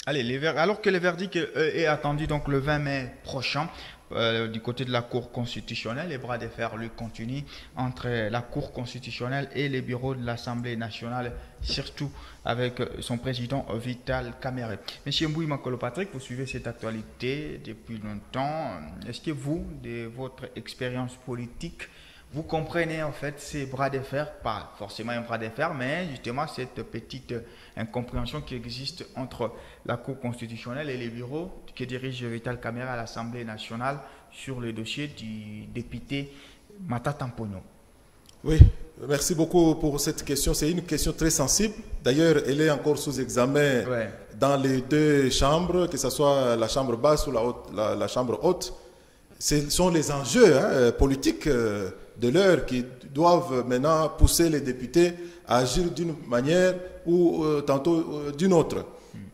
Allez, alors que le verdict est attendu donc le 20 mai prochain, du côté de la Cour constitutionnelle, les bras de fer lui continuent entre la Cour constitutionnelle et les bureaux de l'Assemblée nationale, surtout avec son président Vital Kamerhe. Monsieur Mbouy Makolo Patrick, vous suivez cette actualité depuis longtemps. Est-ce que vous, de votre expérience politique, vous comprenez en fait ces bras de fer, pas forcément un bras de fer, mais justement cette petite incompréhension qui existe entre la Cour constitutionnelle et les bureaux que dirige Vital Kamerhe à l'Assemblée nationale sur le dossier du député Matata Mponyo? Oui, merci beaucoup pour cette question. C'est une question très sensible. D'ailleurs, elle est encore sous examen dans les deux chambres, que ce soit la chambre basse ou la chambre haute. Ce sont les enjeux politiques de l'heure qui doivent maintenant pousser les députés à agir d'une manière ou tantôt d'une autre.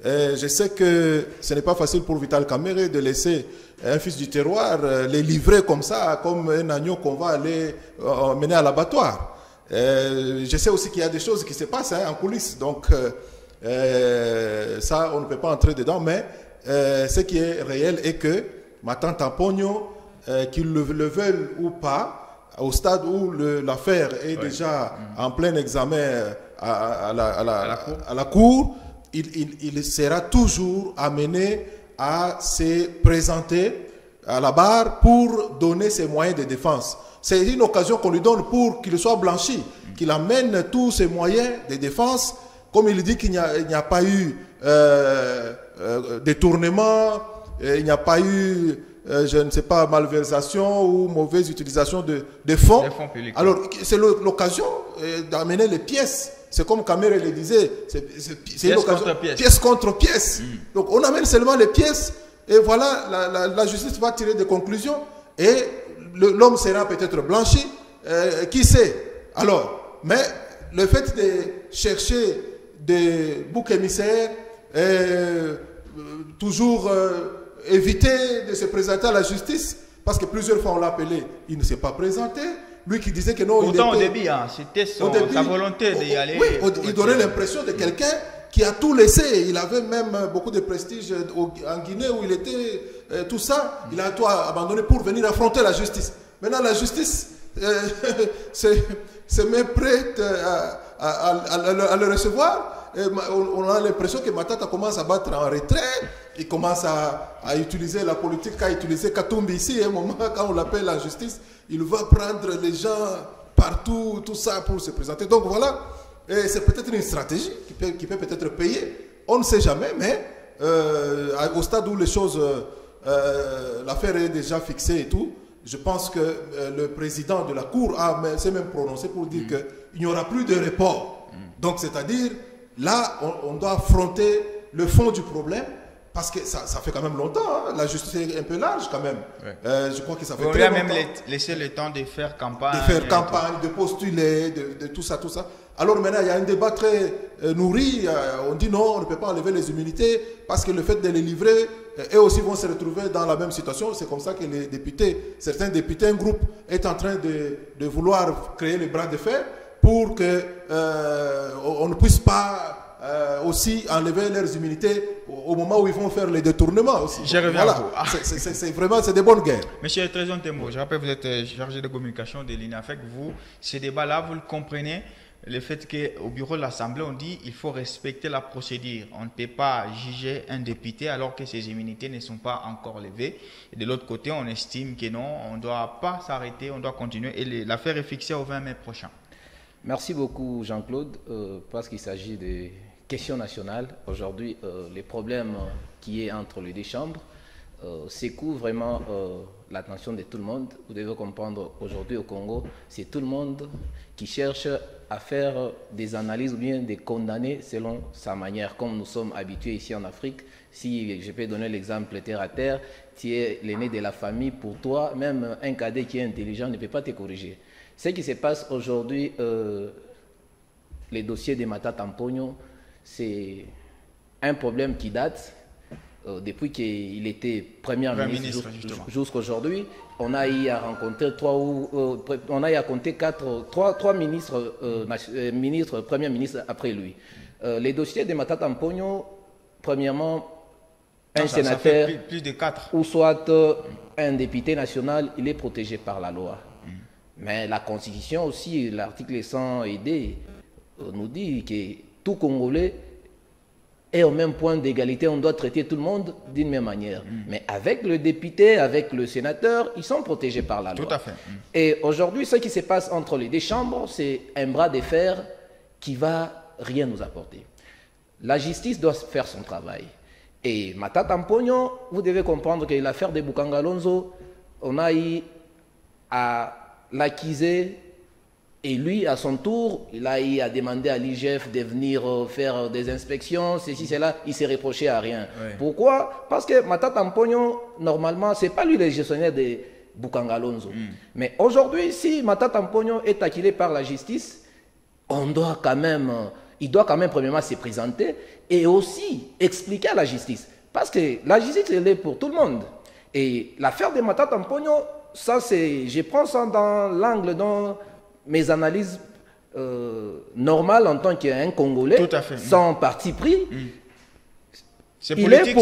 Et je sais que ce n'est pas facile pour Vital Kamerhe de laisser un fils du terroir les livrer comme ça, comme un agneau qu'on va aller mener à l'abattoir. Je sais aussi qu'il y a des choses qui se passent en coulisses, donc ça on ne peut pas entrer dedans, mais ce qui est réel est que Matata Mponyo, qu'ils le veulent ou pas, au stade où l'affaire est déjà en plein examen à la Cour, il sera toujours amené à se présenter à la barre pour donner ses moyens de défense. C'est une occasion qu'on lui donne pour qu'il soit blanchi, qu'il amène tous ses moyens de défense, comme il dit qu'il n'y a pas eu détournement, il n'y a pas eu je ne sais pas, malversation ou mauvaise utilisation de fonds. Publics. Alors, c'est l'occasion d'amener les pièces. C'est comme Kamerhe le disait, c'est une occasion. Pièce contre pièce. Donc, on amène seulement les pièces et voilà, la justice va tirer des conclusions et l'homme sera peut-être blanchi. Qui sait? Alors, mais le fait de chercher des boucs émissaires, toujours éviter de se présenter à la justice, parce que plusieurs fois on l'a appelé, il ne s'est pas présenté. Lui qui disait que non, pourtant, au début, c'était sa volonté d'y aller. Oui, il donnait l'impression de quelqu'un qui a tout laissé. Il avait même beaucoup de prestige en Guinée où il était, tout ça. Il a tout abandonné pour venir affronter la justice. Maintenant, la justice se met prête à le recevoir. Et on a l'impression que Matata commence à battre en retrait. Il commence à utiliser la politique qu'a utilisé Katumbi ici. À un moment, quand on l'appelle la justice, il va prendre les gens partout, tout ça pour se présenter. Donc voilà, c'est peut-être une stratégie qui peut peut-être payer. On ne sait jamais, mais au stade où les choses, l'affaire est déjà fixée et tout, je pense que le président de la Cour s'est même prononcé pour dire qu'il n'y aura plus de report. Donc c'est-à-dire, là, on doit affronter le fond du problème. Parce que ça fait quand même longtemps, hein. La justice est un peu large quand même. Je crois que ça fait très longtemps. On lui a même laissé le temps de faire campagne. De faire campagne, de postuler, de tout ça, tout ça. Alors maintenant, il y a un débat très nourri. On dit non, on ne peut pas enlever les immunités parce que le fait de les livrer, eux aussi vont se retrouver dans la même situation. C'est comme ça que les députés, certains députés, un groupe est en train de vouloir créer les bras de fer pour que on ne puisse pas aussi enlever leurs immunités au moment où ils vont faire les détournements aussi. Je reviens à vous. C'est vraiment des bonnes guerres. Monsieur Trésor Tembo, je rappelle que vous êtes chargé de communication de l'INAFEC. Vous, ces débats-là, vous le comprenez, le fait qu'au bureau de l'Assemblée, on dit qu'il faut respecter la procédure. On ne peut pas juger un député alors que ses immunités ne sont pas encore levées. Et de l'autre côté, on estime que non, on ne doit pas s'arrêter, on doit continuer. Et l'affaire est fixée au 20 mai prochain. Merci beaucoup, Jean-Claude, parce qu'il s'agit de question nationale. Aujourd'hui, les problèmes qui est entre les deux chambres secouent vraiment l'attention de tout le monde. Vous devez comprendre, aujourd'hui au Congo, c'est tout le monde qui cherche à faire des analyses ou bien des condamner selon sa manière, comme nous sommes habitués ici en Afrique. Si je peux donner l'exemple terre à terre, tu es l'aîné de la famille, pour toi, même un cadet qui est intelligent ne peut pas te corriger. Ce qui se passe aujourd'hui, les dossiers de Matata Mponyo, c'est un problème qui date depuis qu'il était Premier ministre jusqu'à aujourd'hui. On a eu à rencontrer trois ministres, Premier ministre après lui. Les dossiers de Matata Mponyo, premièrement, un Ça fait sénateur plus de 4. ou soit un député national, il est protégé par la loi. Mais la Constitution aussi, l'article 100 D, nous dit que tout Congolais est au même point d'égalité, on doit traiter tout le monde d'une même manière. Mais avec le député, avec le sénateur, ils sont protégés par la loi. Tout à fait. Et aujourd'hui, ce qui se passe entre les deux chambres, c'est un bras de fer qui va rien nous apporter. La justice doit faire son travail. Et Matata Mponyo, vous devez comprendre que l'affaire de Bukangalonzo, on a eu à l'accuser et lui, à son tour, il a eu à demander à l'IGF de venir faire des inspections, ceci, cela, il s'est reproché à rien. Oui. Pourquoi? Parce que Matata Mponyo, normalement, ce n'est pas lui le gestionnaire de Bukangalonzo. Mais aujourd'hui, si Matata Mponyo est acquitté par la justice, on doit quand même, il doit quand même premièrement se présenter et aussi expliquer à la justice. Parce que la justice, elle est pour tout le monde. Et l'affaire de Matata Mponyo, ça c'est, je prends ça dans l'angle dont mes analyses normales en tant qu'un Congolais, Tout à fait. sans parti pris. C'est Il politique,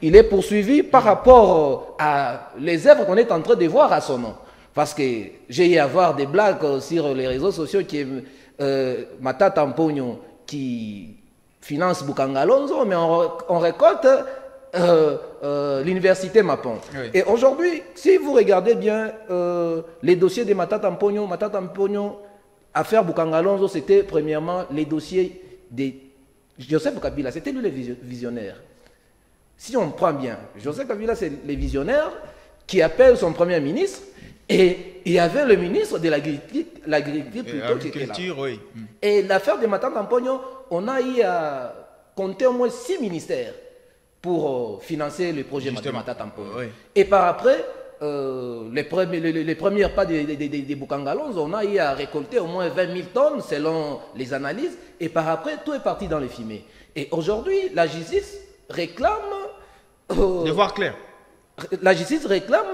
est poursuivi par rapport à les œuvres qu'on est en train de voir à son nom. Parce que j'ai eu à voir des blagues sur les réseaux sociaux qui Matata Mponyo qui finance Bukangalonzo, mais on récolte l'université Mapon. Oui. Et aujourd'hui, si vous regardez bien les dossiers de Matata Mponyo, affaire Bukangalonzo, c'était premièrement les dossiers de Joseph Kabila, c'était lui le visionnaire. Si on prend bien, Joseph Kabila, c'est le visionnaire qui appelle son premier ministre, et il y avait le ministre de l'agriculture qui était là. Oui. Et l'affaire de Matata Mponyo, on a eu à compter au moins 6 ministères pour financer le projet de Matata Mponyo. Oui. Et par après, les premiers pas des Bukangalonzo, on a eu à récolter au moins 20 000 tonnes selon les analyses. Et par après, tout est parti dans les fumées. Et aujourd'hui, la justice réclame... De voir clair. La justice réclame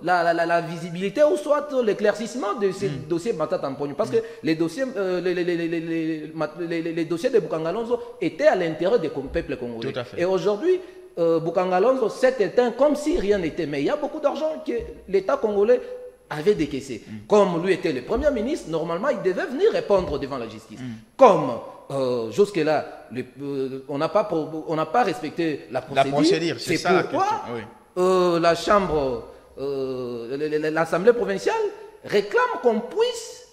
la visibilité ou soit l'éclaircissement de ces dossiers Matata Mponyo. Parce que les dossiers, les dossiers de Bukangalonzo étaient à l'intérieur du peuple congolais. Tout à fait. Et aujourd'hui, Bukangalonzo s'est éteint comme si rien n'était. Mais il y a beaucoup d'argent que l'État congolais avait décaissé. Comme lui était le Premier ministre, normalement, il devait venir répondre devant la justice. Comme jusque-là, on n'a pas respecté la procédure. C'est ça pourquoi la question. Oui. la Chambre, l'Assemblée provinciale réclame qu'on puisse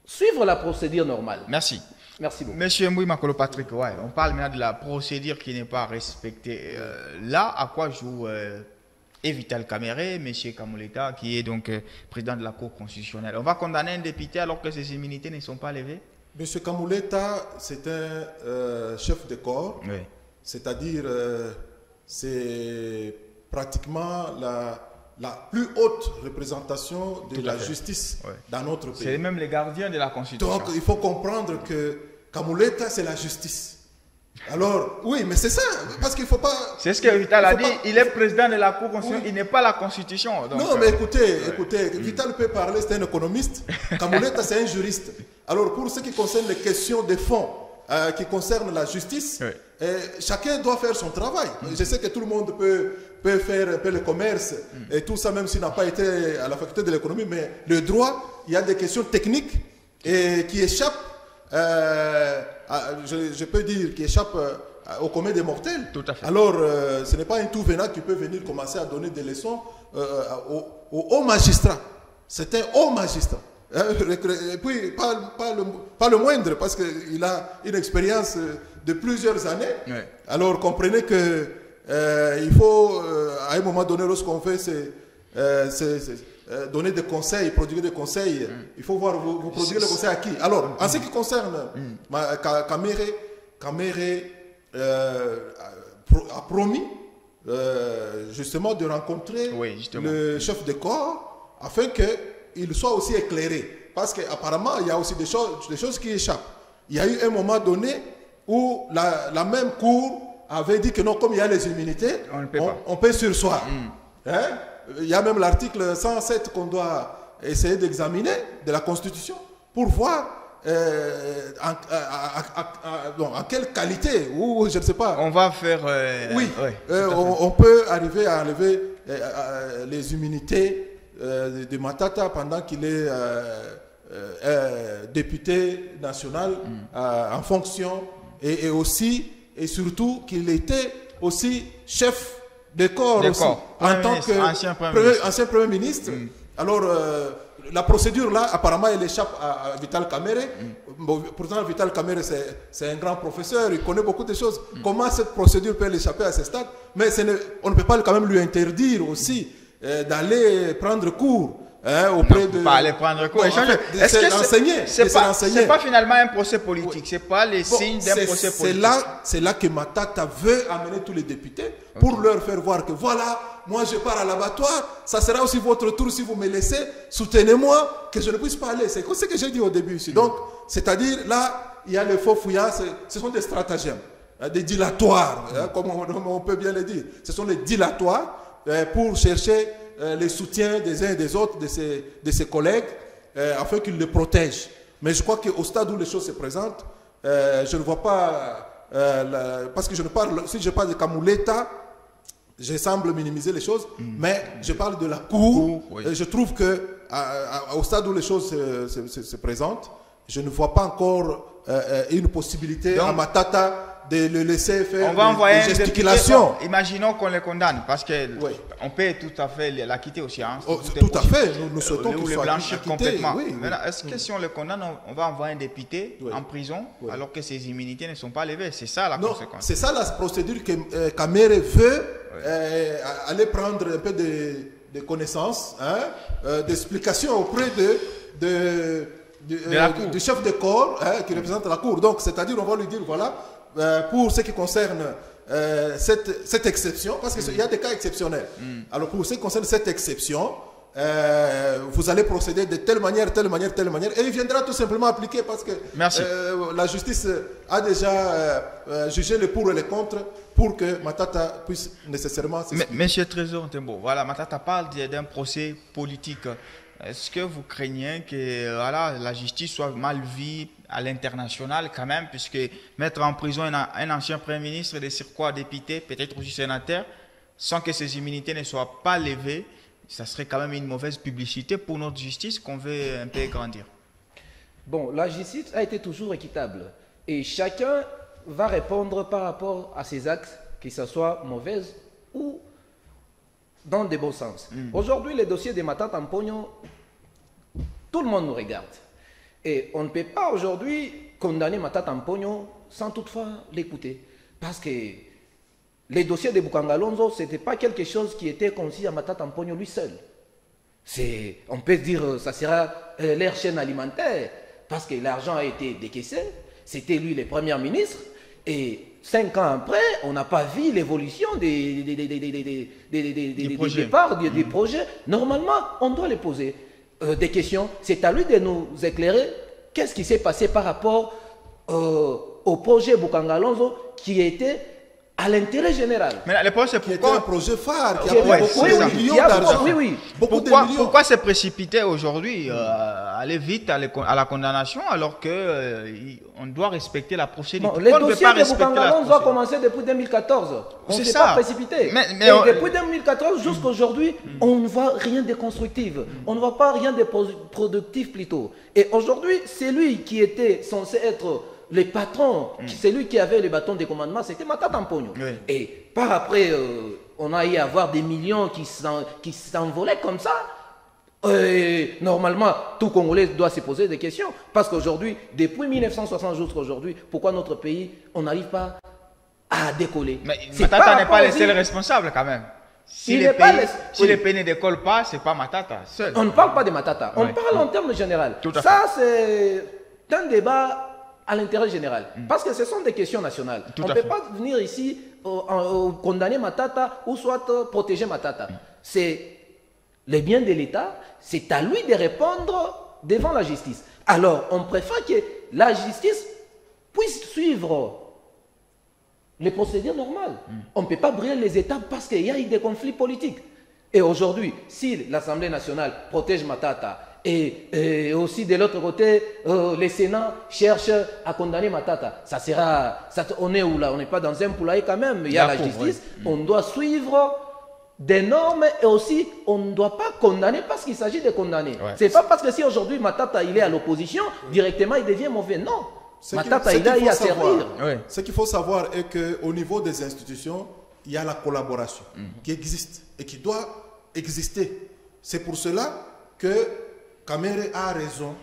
suivre la procédure normale. Merci. Merci beaucoup. Monsieur Mouy Makolo Patrick, ouais, on parle maintenant de la procédure qui n'est pas respectée. Là, à quoi joue Vital Kamerhe, monsieur Kamuleta, qui est donc président de la Cour constitutionnelle? On va condamner un député alors que ses immunités ne sont pas levées? Monsieur Kamuleta, c'est un chef de corps, Oui. c'est-à-dire c'est pratiquement la plus haute représentation de la justice dans notre pays. C'est même les gardiens de la Constitution. Donc il faut comprendre que Kamuleta, c'est la justice. Alors, oui, mais c'est ça, parce qu'il ne faut pas... C'est ce que Vital a dit, il est président de la Cour constitutionnelle, il n'est pas la Constitution. Donc, non, mais écoutez, Vital peut parler, c'est un économiste, Kamuleta, c'est un juriste. Alors, pour ce qui concerne les questions de fond, qui concernent la justice, chacun doit faire son travail. Je sais que tout le monde peut faire un peu le commerce et tout ça, même s'il n'a pas été à la faculté de l'économie, mais le droit, il y a des questions techniques et qui échappent, je peux dire, qui échappent au commun des mortels. Tout à fait. Alors, ce n'est pas un tout venant qui peut venir commencer à donner des leçons au haut magistrat. C'est un haut magistrat. Et puis, pas le moindre, parce qu'il a une expérience de plusieurs années. Ouais. Alors, comprenez que il faut, à un moment donné, lorsqu'on fait, donner des conseils, produire des conseils, il faut voir, vous produire les conseils à qui? Alors, en ce qui concerne Kamerhe a promis justement de rencontrer le chef de corps afin qu'il soit aussi éclairé. Parce qu'apparemment, il y a aussi des choses qui échappent. Il y a eu un moment donné où la même cour avait dit que non, comme il y a les immunités, on peut surseoir. Hein? Il y a même l'article 107 qu'on doit essayer d'examiner de la Constitution pour voir en quelle qualité, ou je ne sais pas. On va faire... oui, ouais, on peut arriver à enlever les immunités de Matata pendant qu'il est député national en fonction, et aussi, et surtout qu'il était aussi chef de corps aussi, en tant qu'ancien Premier ministre. Alors, la procédure là, apparemment, elle échappe à Vital Kamerhe. Bon, pourtant, Vital Kamerhe, c'est un grand professeur, il connaît beaucoup de choses. Comment cette procédure peut l'échapper à ce stade? Mais on ne peut pas quand même lui interdire aussi d'aller prendre cours. Auprès de... Pas aller prendre cours. Bon, c'est l'enseigner. C'est pas finalement un procès politique. C'est pas les signes d'un procès politique. C'est là que Matata veut amener tous les députés pour leur faire voir que voilà, moi je pars à l'abattoir, ça sera aussi votre tour si vous me laissez, soutenez-moi, que je ne puisse pas aller. C'est ce que j'ai dit au début ici. Donc, c'est-à-dire là, il y a le faux fouillard, ce sont des stratagèmes, des dilatoires, comme on peut bien le dire. Ce sont des dilatoires pour chercher les soutiens des uns et des autres, de ses collègues, afin qu'ils les protègent. Mais je crois qu'au stade où les choses se présentent, je ne vois pas, parce que si je parle de Kamuleta, je semble minimiser les choses, mais je parle de la cour. Oui. Je trouve qu'au stade où les choses se présentent, je ne vois pas encore une possibilité à Matata de le laisser faire des gesticulations. Imaginons qu'on les condamne, parce qu'on peut tout à fait l'acquitter aussi. Hein, tout à fait, nous souhaitons qu'il soit blanchir acquitté, complètement. Oui. Est-ce que si on le condamne, on va envoyer un député en prison, alors que ses immunités ne sont pas levées? C'est ça la conséquence. C'est ça la procédure que Kamerhe veut, aller prendre un peu de connaissances, d'explications auprès du chef de corps qui représente la cour. Donc, c'est-à-dire, on va lui dire, voilà, pour ce qui concerne cette exception, parce qu'il y a des cas exceptionnels. Alors, pour ce qui concerne cette exception, vous allez procéder de telle manière, telle manière, telle manière, et il viendra tout simplement appliquer, parce que la justice a déjà jugé les pour et les contre pour que Matata puisse nécessairement... Monsieur Trésor Ntembo, voilà, Matata parle d'un procès politique. Est-ce que vous craignez que la justice soit mal vue à l'international quand même, puisque mettre en prison un ancien Premier ministre, de surcroît député, peut-être aussi sénateur, sans que ses immunités ne soient pas levées, ça serait quand même une mauvaise publicité pour notre justice qu'on veut un peu grandir? Bon, la justice a été toujours équitable et chacun va répondre par rapport à ses actes, que ce soit mauvais ou dans de bons sens. Aujourd'hui, le dossier de Matata Mponyo, tout le monde nous regarde. Et on ne peut pas aujourd'hui condamner Matata Mponyo sans toutefois l'écouter. Parce que les dossiers de Bukangalonzo, ce n'était pas quelque chose qui était conçu à Matata Mponyo lui seul. On peut dire que ça sera leur chaîne alimentaire, parce que l'argent a été décaissé, c'était lui le Premier ministre, et 5 ans après, on n'a pas vu l'évolution des projets. Normalement, on doit les poser des questions. C'est à lui de nous éclairer qu'est-ce qui s'est passé par rapport au projet Bukangalonzo qui était à l'intérêt général. Mais le problème, c'est pourquoi... un projet phare qui a beaucoup de millions d'argent. Pourquoi se précipiter aujourd'hui, aller vite à la condamnation, alors qu'on doit respecter la procédure? Le dossier de Bukangalonzo a commencé depuis 2014. On ne s'est pas précipité. Et depuis 2014 jusqu'à aujourd'hui, on ne voit rien de constructif. On ne voit pas rien de productif plutôt. Et aujourd'hui, c'est lui qui était censé être... le patron, c'est lui qui avait le bâton de commandement, c'était Matata Mponyo. Et par après, on a eu à avoir des millions qui s'envolaient comme ça. Normalement, tout Congolais doit se poser des questions. Parce qu'aujourd'hui, depuis 1960 jusqu'à aujourd'hui, pourquoi notre pays, on n'arrive pas à décoller? Mais Matata n'est pas le seul responsable quand même. Si les pays ne décollent pas, ce n'est pas Matata seul. On ne parle pas de Matata, on parle en termes généraux. Ça, c'est un débat à l'intérêt général. Parce que ce sont des questions nationales. On ne peut pas venir ici condamner Matata ou soit protéger Matata. C'est les biens de l'État, c'est à lui de répondre devant la justice. Alors, on préfère que la justice puisse suivre les procédures normales. On ne peut pas brûler les étapes parce qu'il y a eu des conflits politiques. Et aujourd'hui, si l'Assemblée nationale protège Matata Et aussi de l'autre côté, le Sénat cherche à condamner Matata. Ça sera, on est où là? On n'est pas dans un poulailler quand même. Il y a la justice. On doit suivre des normes et aussi on ne doit pas condamner parce qu'il s'agit de condamner. C'est pas parce que si aujourd'hui Matata il est à l'opposition, directement il devient mauvais. Non. Matata il a à servir. Ce qu'il faut savoir est qu'au niveau des institutions, il y a la collaboration qui existe et qui doit exister. C'est pour cela que Kamere a raison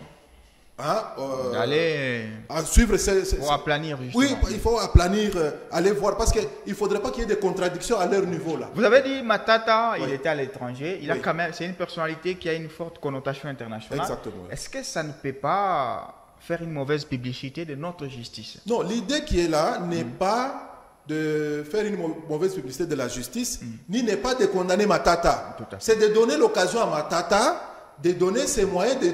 d'aller à suivre pour aplanir justement. Oui, il faut aplanir, aller voir, parce qu'il ne faudrait pas qu'il y ait des contradictions à leur niveau là. Vous avez dit Matata, il était à l'étranger, il a quand même, c'est une personnalité qui a une forte connotation internationale. Exactement. Est-ce que ça ne peut pas faire une mauvaise publicité de notre justice? Non, l'idée qui est là n'est pas de faire une mauvaise publicité de la justice, ni n'est pas de condamner Matata. C'est de donner l'occasion à Matata de donner ses moyens de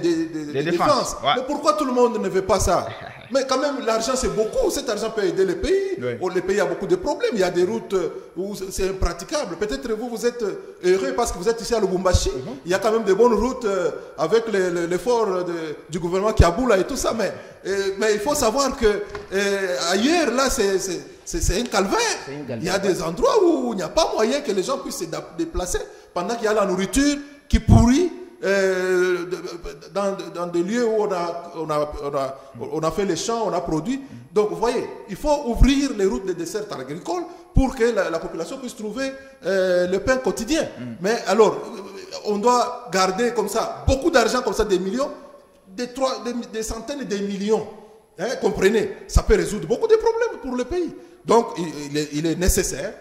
défense. Mais pourquoi tout le monde ne veut pas ça? Mais quand même, l'argent c'est beaucoup. Cet argent peut aider le pays. Le pays a beaucoup de problèmes. Il y a des routes où c'est impraticable. Peut-être vous êtes heureux parce que vous êtes ici à Lubumbashi. Il y a quand même de bonnes routes avec l'effort du gouvernement Kiaboula et tout ça. Mais il faut savoir que ailleurs, là, c'est un calvaire. Il y a des endroits où il n'y a pas moyen que les gens puissent se déplacer pendant qu'il y a la nourriture qui pourrit. Dans des lieux où on a fait les champs, on a produit. Donc vous voyez, il faut ouvrir les routes des desserts agricoles pour que la population puisse trouver le pain quotidien. Mais alors, on doit garder comme ça, beaucoup d'argent comme ça, des millions, des centaines et des millions. Comprenez, ça peut résoudre beaucoup de problèmes pour le pays. Donc il est nécessaire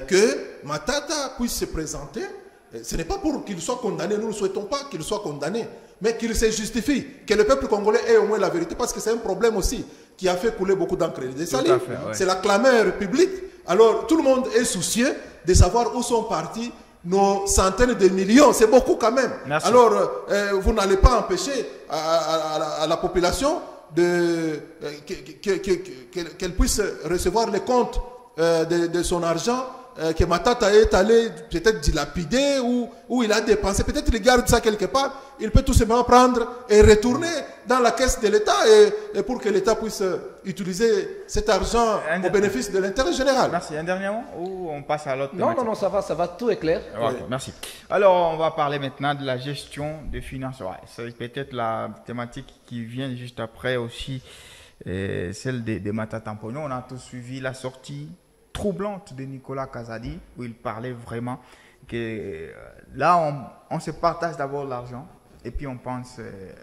que Matata puisse se présenter. Ce n'est pas pour qu'il soit condamné, nous ne souhaitons pas qu'il soit condamné, mais qu'il se justifie, que le peuple congolais ait au moins la vérité, parce que c'est un problème aussi qui a fait couler beaucoup d'encre. C'est la clameur publique. Alors tout le monde est soucieux de savoir où sont partis nos centaines de millions. C'est beaucoup quand même. Merci. Alors vous n'allez pas empêcher à la population qu'elle puisse recevoir les comptes de son argent que Matata est allé peut-être dilapider ou il a dépensé. Peut-être il garde ça quelque part. Il peut tout simplement prendre et retourner dans la caisse de l'État et pour que l'État puisse utiliser cet argent au bénéfice de l'intérêt général. Merci. Un dernier mot ou on passe à l'autre? Non, ça va, tout est clair. Okay, merci. Alors, on va parler maintenant de la gestion des finances. C'est peut-être la thématique qui vient juste après aussi, celle des Matata Mponyo. On a tous suivi la sortie troublante de Nicolas Kazadi, où il parlait vraiment que là, on se partage d'abord l'argent et puis on pense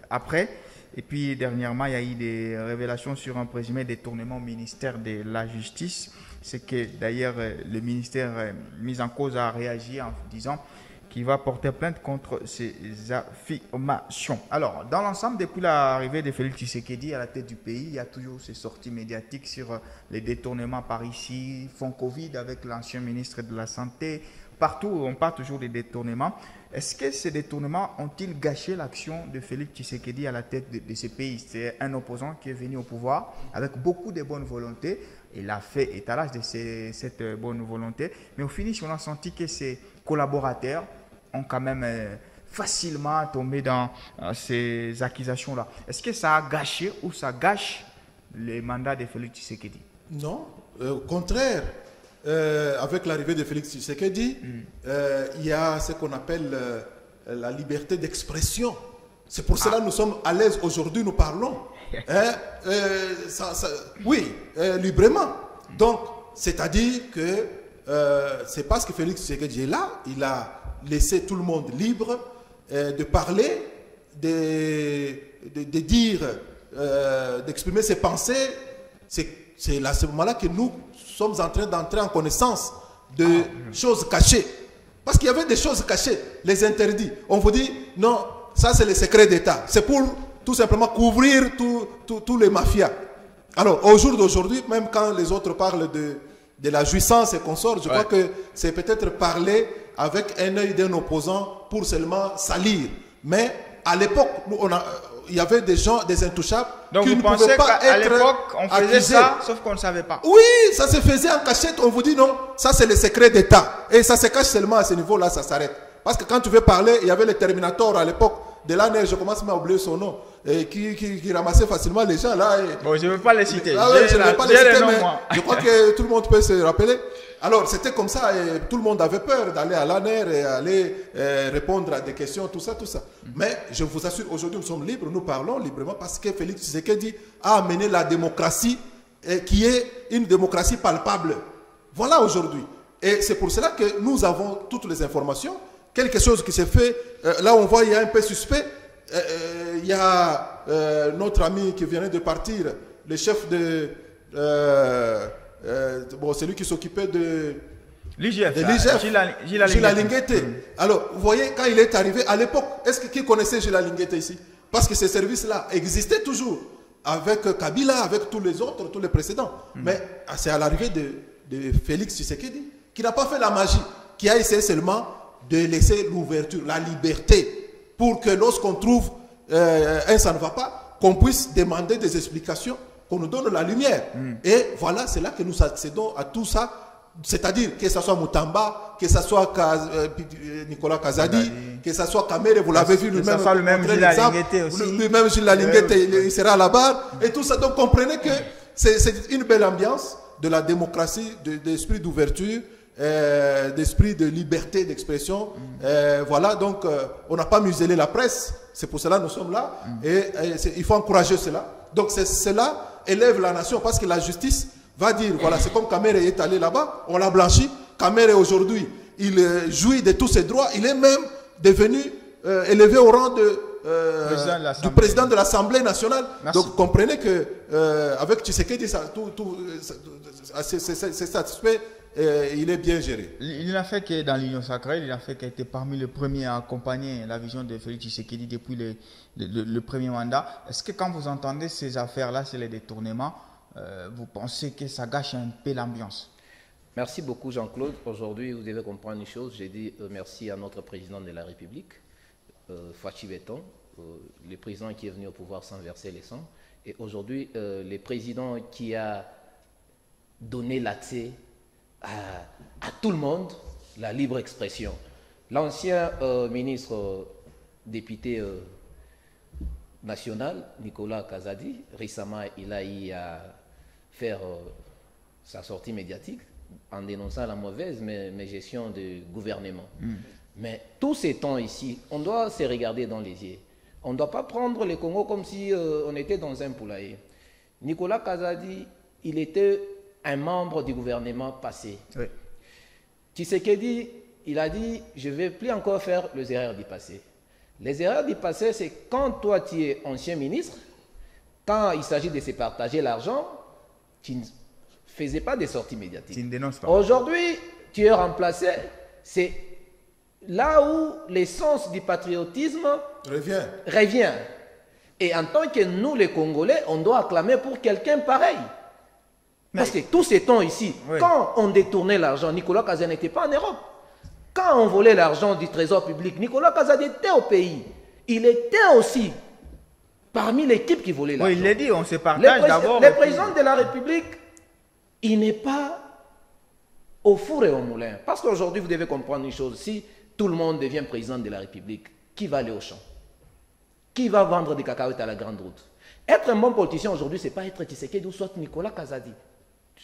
après. Et puis dernièrement, il y a eu des révélations sur un présumé détournement au ministère de la Justice. C'est que d'ailleurs, le ministère mis en cause a réagi en disant qu'il va porter plainte contre ces affirmations. Alors, dans l'ensemble, depuis l'arrivée de Félix Tshisekedi à la tête du pays, il y a toujours ces sorties médiatiques sur les détournements par ici, fonds Covid avec l'ancien ministre de la Santé. Partout, on parle toujours des détournements. Est-ce que ces détournements ont-ils gâché l'action de Félix Tshisekedi à la tête de ce pays? C'est un opposant qui est venu au pouvoir avec beaucoup de bonne volonté. Il a fait étalage de cette bonne volonté. Mais au finish, on a senti que ses collaborateurs ont quand même facilement tombé dans ces accusations-là. Est-ce que ça a gâché ou ça gâche le mandat de Félix Tshisekedi? Non, au contraire. Avec l'arrivée de Félix Tshisekedi, il y a ce qu'on appelle la liberté d'expression. C'est pour cela que nous sommes à l'aise aujourd'hui, nous parlons. Oui, librement. Donc, c'est-à-dire que c'est parce que Félix Tshisekedi est là, il a laissé tout le monde libre de parler, de dire, d'exprimer ses pensées. C'est à ce moment-là que nous sommes en train d'entrer en connaissance de choses cachées. Parce qu'il y avait des choses cachées, les interdits. On vous dit, non, ça c'est le secret d'État. C'est pour tout simplement couvrir tous les mafias. Alors, au jour d'aujourd'hui, même quand les autres parlent de la jouissance et consorts, je crois que c'est peut-être parler avec un œil d'un opposant pour seulement salir. Mais à l'époque, il y avait des gens, des intouchables, donc qui ne pouvaient pas être à l'époque, on faisait accusés. Ça, sauf qu'on ne savait pas. Oui, ça se faisait en cachette. On vous dit non, ça c'est le secret d'État. Et ça se cache seulement à ce niveau-là, ça s'arrête. Parce que quand tu veux parler, il y avait les Terminators à l'époque de l'ANR, je commence même à oublier son nom, et qui ramassait facilement les gens là. Bon, je ne veux pas les citer. Ah ouais, je ne vais pas les citer, mais moi. je crois que tout le monde peut se rappeler. Alors, c'était comme ça, et tout le monde avait peur d'aller à l'ANR et aller répondre à des questions, tout ça, tout ça. Mais je vous assure, aujourd'hui, nous sommes libres, nous parlons librement parce que Félix Tshisekedi a amené la démocratie qui est une démocratie palpable. Voilà aujourd'hui. Et c'est pour cela que nous avons toutes les informations. Quelque chose qui s'est fait, là on voit il y a un peu suspect. Il y a notre ami qui venait de partir, le chef de... bon, c'est lui qui s'occupait de l'IGF, Gilles Linguete. Alors, vous voyez, quand il est arrivé, à l'époque, est-ce qui connaissait Gilles Linguete ici? Parce que ces services-là existaient toujours, avec Kabila, avec tous les autres, tous les précédents. Mais c'est à l'arrivée de Félix Tshisekedi, qui n'a pas fait la magie, qui a essayé seulement de laisser l'ouverture, la liberté, pour que lorsqu'on trouve ça ne va pas, qu'on puisse demander des explications, qu'on nous donne la lumière. Et voilà, c'est là que nous accédons à tout ça. C'est-à-dire que ce soit Moutamba, que ce soit Nicolas Kazadi, que ce soit Kamere, vous l'avez vu lui-même. Que ce soit le même Gilles Linguete aussi. Lui-même Gilles Linguete, il sera à la barre. Et tout ça. Donc comprenez que c'est une belle ambiance de la démocratie, d'esprit d'ouverture, d'esprit de liberté d'expression. Voilà, donc on n'a pas muselé la presse. C'est pour cela que nous sommes là. Et il faut encourager cela. Donc cela élève la nation parce que la justice va dire, voilà, c'est comme Kamere est allé là-bas, on l'a blanchi. Kamere aujourd'hui, il jouit de tous ses droits. Il est même devenu élevé au rang du président de l'Assemblée nationale. Merci. Donc comprenez que avec Tshisekedi, c'est satisfait. Il est bien géré. Il n'a fait que dans l'Union sacrée, il a fait qu'il était parmi les premiers à accompagner la vision de Félix Tshisekedi depuis le premier mandat. Est-ce que quand vous entendez ces affaires-là, c'est les détournements, vous pensez que ça gâche un peu l'ambiance? Merci beaucoup Jean-Claude. Aujourd'hui, vous devez comprendre une chose. J'ai dit merci à notre président de la République, Fachi Beton, le président qui est venu au pouvoir sans verser les sangs. Et aujourd'hui, le président qui a donné l'accès à tout le monde, la libre expression. L'ancien ministre député national, Nicolas Kazadi, récemment, il a eu à faire sa sortie médiatique en dénonçant la mauvaise gestion du gouvernement. Mais tous ces temps ici, on doit se regarder dans les yeux. On ne doit pas prendre le Congo comme si on était dans un poulailler. Nicolas Kazadi, il était un membre du gouvernement passé. Oui. Tshisekedi, il a dit, je ne vais plus encore faire les erreurs du passé. Les erreurs du passé, c'est quand toi, tu es ancien ministre, quand il s'agit de se partager l'argent, tu ne faisais pas des sorties médiatiques. Tu ne dénonces pas. Aujourd'hui, tu es remplacé. C'est là où l'essence du patriotisme revient. Et en tant que nous, les Congolais, on doit acclamer pour quelqu'un pareil. Parce que tous ces temps ici, quand on détournait l'argent, Nicolas Kazadi n'était pas en Europe. Quand on volait l'argent du trésor public, Nicolas Kazadi était au pays. Il était aussi parmi l'équipe qui volait l'argent. Oui, il l'a dit, on se partage d'abord. Le président de la République, il n'est pas au four et au moulin. Parce qu'aujourd'hui, vous devez comprendre une chose. Si tout le monde devient président de la République, qui va aller au champ? Qui va vendre des cacahuètes à la grande route? Être un bon politicien aujourd'hui, ce n'est pas être Tshisekedi ou soit Nicolas Kazadi.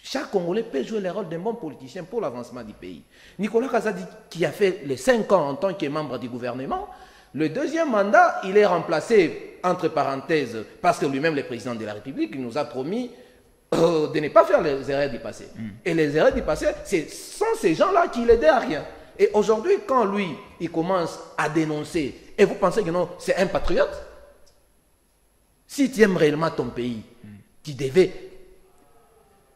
Chaque Congolais peut jouer le rôle d'un bon politicien pour l'avancement du pays. Nicolas Kazadi, qui a fait les 5 ans en tant que membre du gouvernement, le deuxième mandat, il est remplacé, entre parenthèses, parce que lui-même, le président de la République, il nous a promis de ne pas faire les erreurs du passé. Et les erreurs du passé, ce sont ces gens-là qui l'aidaient à rien. Et aujourd'hui, quand lui, il commence à dénoncer, et vous pensez que non, c'est un patriote? Si tu aimes réellement ton pays, tu devais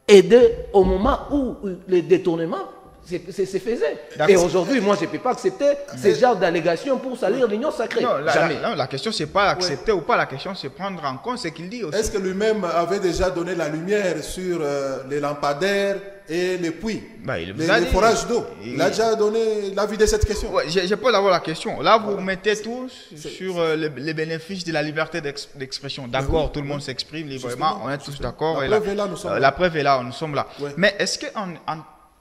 aider au moment où le détournement se faisait. Et aujourd'hui, moi, je ne peux pas accepter ce genre d'allégations pour salir l'union sacrée. Non, jamais. La question, ce n'est pas accepter ou pas. La question, c'est prendre en compte ce qu'il dit aussi. Est-ce que lui-même avait déjà donné la lumière sur les lampadaires et les puits, les forages d'eau? Il a déjà donné l'avis de cette question. Je pose d'abord la question. Là, vous mettez tous sur les bénéfices de la liberté d'expression. D'accord, tout le monde s'exprime librement, on est tous d'accord. La preuve est là, nous sommes là. La preuve est là, nous sommes là. Mais est-ce que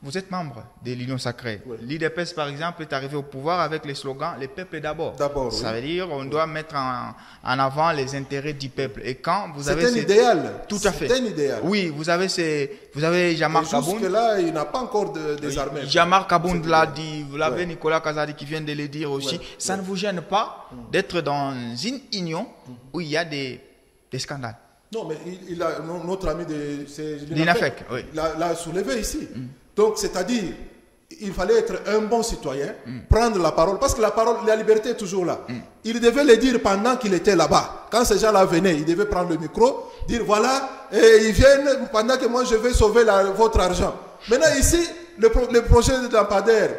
vous êtes membre de l'Union sacrée. Oui. L'IDPS, par exemple, est arrivé au pouvoir avec le slogan « Le peuple d'abord ». D'abord, Ça oui. veut dire qu'on doit mettre en avant les intérêts du peuple. Et quand vous avez... C'est un idéal. Tout à fait. C'est un idéal. Oui, vous avez Jean-Marc Kabound. Jusque-là, il n'a pas encore des armées. Jean-Marc Kabound l'a dit, vous l'avez Nicolas Kazadi qui vient de le dire aussi. Ouais. Ça ne vous gêne pas d'être dans une union où il y a des scandales? Non, mais notre ami de l'INAFEC, oui. l'a soulevé ici. Donc, c'est-à-dire, il fallait être un bon citoyen, prendre la parole, parce que la liberté est toujours là. Il devait le dire pendant qu'il était là-bas. Quand ces gens-là venaient, il devait prendre le micro, dire voilà, et ils viennent pendant que moi je vais sauver votre argent. Maintenant, ici, le projet de lampadaire,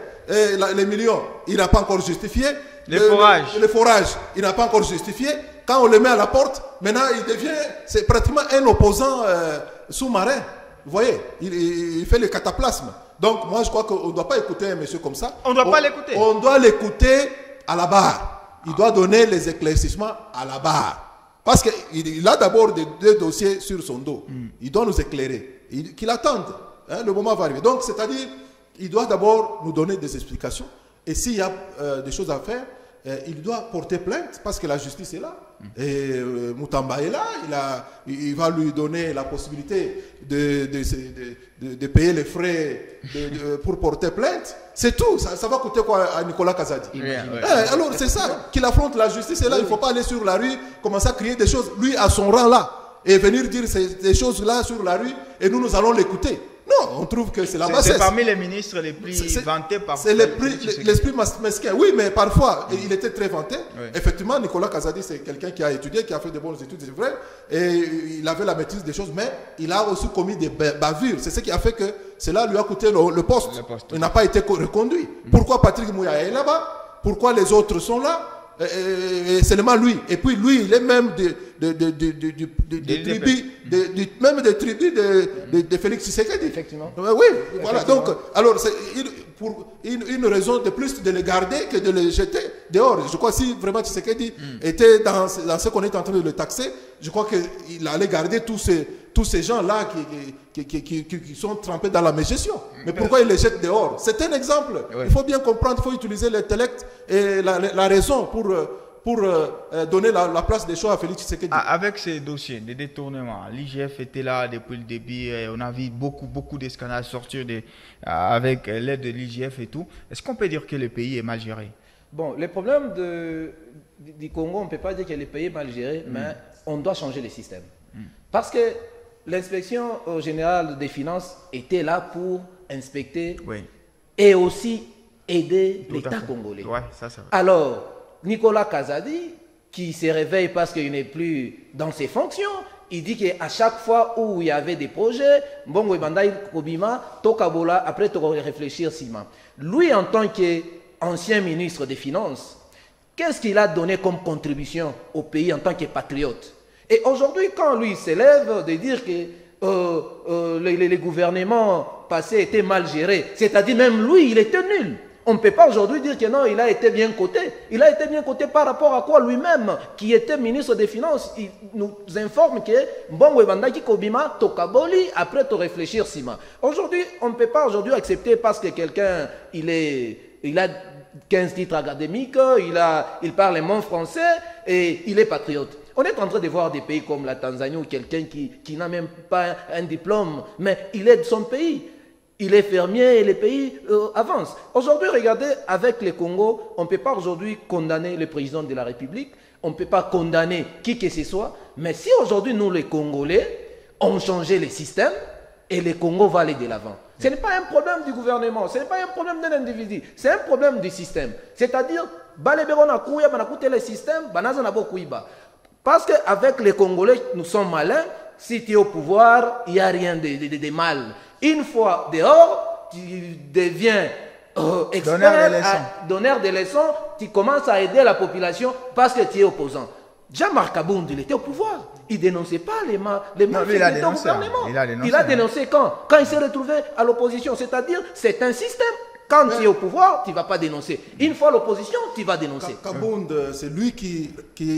les millions, il n'a pas encore justifié. Les forages. Le forage, il n'a pas encore justifié. Quand on le met à la porte, maintenant c'est pratiquement un opposant sous-marin. Vous voyez, il fait le cataplasme. Donc moi je crois qu'on ne doit pas écouter un monsieur comme ça. On ne doit pas l'écouter. On doit l'écouter à la barre. Il doit donner les éclaircissements à la barre. Parce qu'il a d'abord deux dossiers sur son dos. Il doit nous éclairer. Qu'il attende. Hein, le moment va arriver. Donc c'est-à-dire, il doit d'abord nous donner des explications. Et s'il y a des choses à faire, il doit porter plainte parce que la justice est là. Et Moutamba est là. Il va lui donner la possibilité de payer les frais pour porter plainte. C'est tout. Ça va coûter quoi à Nicolas Kazadi? Alors c'est ça, qu'il affronte la justice. Et là, il ne faut pas aller sur la rue, commencer à crier des choses. Lui, à son rang là. Et venir dire ces choses-là sur la rue. Et nous allons l'écouter. Non, on trouve que c'est la bassesse. C'est parmi les ministres les plus vantés par... C'est l'esprit mesquin. Oui, mais parfois, il était très vanté. Oui. Effectivement, Nicolas Kazadi, c'est quelqu'un qui a étudié, qui a fait de bonnes études, c'est vrai. Et il avait la maîtrise des choses, mais il a aussi commis des bavures. C'est ce qui a fait que cela lui a coûté le poste. Il n'a pas été reconduit. Pourquoi Patrick Mouya est là-bas? Pourquoi les autres sont là? Et seulement lui. Et puis lui, il est même des tribus de Félix Tshisekedi. Effectivement. Oui, voilà. Donc, alors, c'est pour une raison de plus de les garder que de les jeter dehors. Je crois que si vraiment Tshisekedi était dans ce qu'on est en train de le taxer, je crois qu'il allait garder tous ces gens-là qui sont trempés dans la mégestion. Mais pourquoi il les jette dehors? C'est un exemple. Oui. Il faut bien comprendre, il faut utiliser l'intellect et la raison pour donner la place des choix à Félix Tshisekedi. Avec ces dossiers de détournement, l'IGF était là depuis le début. Et on a vu beaucoup de scandales sortir avec l'aide de l'IGF et tout. Est-ce qu'on peut dire que le pays est mal géré? Bon, le problème du Congo, on ne peut pas dire que le pays est mal géré, mais on doit changer le système. Parce que l'inspection générale des finances était là pour inspecter et aussi aider l'État congolais. Ouais, ça, c'est vrai. Alors, Nicolas Kazadi, qui se réveille parce qu'il n'est plus dans ses fonctions, il dit qu'à chaque fois où il y avait des projets, Mbongo Ebandaï Kobima, Tokabola, après tu réfléchir Sima. Lui, en tant qu'ancien ministre des Finances, qu'est-ce qu'il a donné comme contribution au pays en tant que patriote? Et aujourd'hui, quand lui s'élève de dire que les gouvernements passés étaient mal gérés, c'est-à-dire même lui, il était nul. On ne peut pas aujourd'hui dire que non, il a été bien coté. Il a été bien coté par rapport à quoi lui-même, qui était ministre des Finances, il nous informe que Mbongo Ebandaki Kobima, Tokaboli, après te réfléchir Sima. Aujourd'hui, on ne peut pas aujourd'hui accepter parce que quelqu'un, il a 15 titres académiques, il parle le mot français et il est patriote. On est en train de voir des pays comme la Tanzanie où quelqu'un qui n'a même pas un diplôme, mais il aide son pays. Il est fermier et le pays avance. Aujourd'hui, regardez, avec le Congo, on ne peut pas aujourd'hui condamner le président de la République, on ne peut pas condamner qui que ce soit, mais si aujourd'hui nous les Congolais, on changé le système et le Congo va aller de l'avant. Ce n'est pas un problème du gouvernement, ce n'est pas un problème d'un individu, c'est un problème du système. C'est-à-dire, le système, parce qu'avec les Congolais, nous sommes malins, si tu es au pouvoir, il n'y a rien de mal. Une fois dehors, tu deviens expert, donneur de leçons, tu commences à aider la population parce que tu es opposant. Jean-Marc Kabound, il était au pouvoir. Il ne dénonçait pas les malfaiteurs au gouvernement. Il a dénoncé quand il s'est retrouvé à l'opposition. C'est-à-dire, c'est un système. Quand tu es au pouvoir, tu ne vas pas dénoncer. Une fois l'opposition, tu vas dénoncer. Kabound, c'est lui qui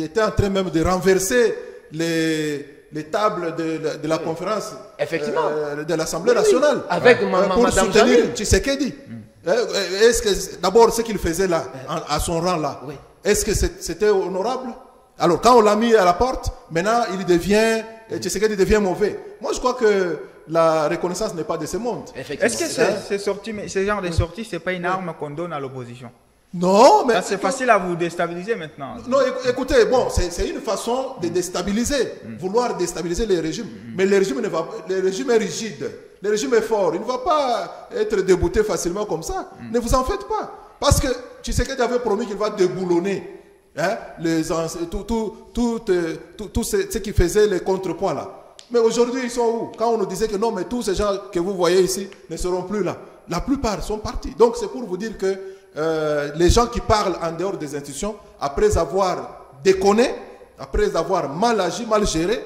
était en train même de renverser les tables de la conférence Effectivement. De l'Assemblée nationale. Avec pour Madame soutenir Jamil. Tshisekedi. Est-ce que d'abord ce qu'il faisait là, à son rang là, Oui. est-ce que c'était honorable? Alors quand on l'a mis à la porte, maintenant Tshisekedi devient mauvais. Moi je crois que la reconnaissance n'est pas de ce monde. Effectivement. Est-ce que ce genre de sortie, c'est pas une arme qu'on donne à l'opposition? Non, mais C'est facile à vous déstabiliser maintenant. non, écoutez, bon, c'est une façon de déstabiliser, vouloir déstabiliser les régimes. Mais le régime est rigide, le régime est fort, il ne va pas être débouté facilement comme ça. Ne vous en faites pas. Parce que Tshisekedi avait promis qu'il va déboulonner tout ce qui faisait les contrepoids là. Mais aujourd'hui, ils sont où? Quand on nous disait que non, mais tous ces gens que vous voyez ici ne seront plus là. La plupart sont partis. Donc c'est pour vous dire que les gens qui parlent en dehors des institutions, après avoir déconné, après avoir mal agi, mal géré,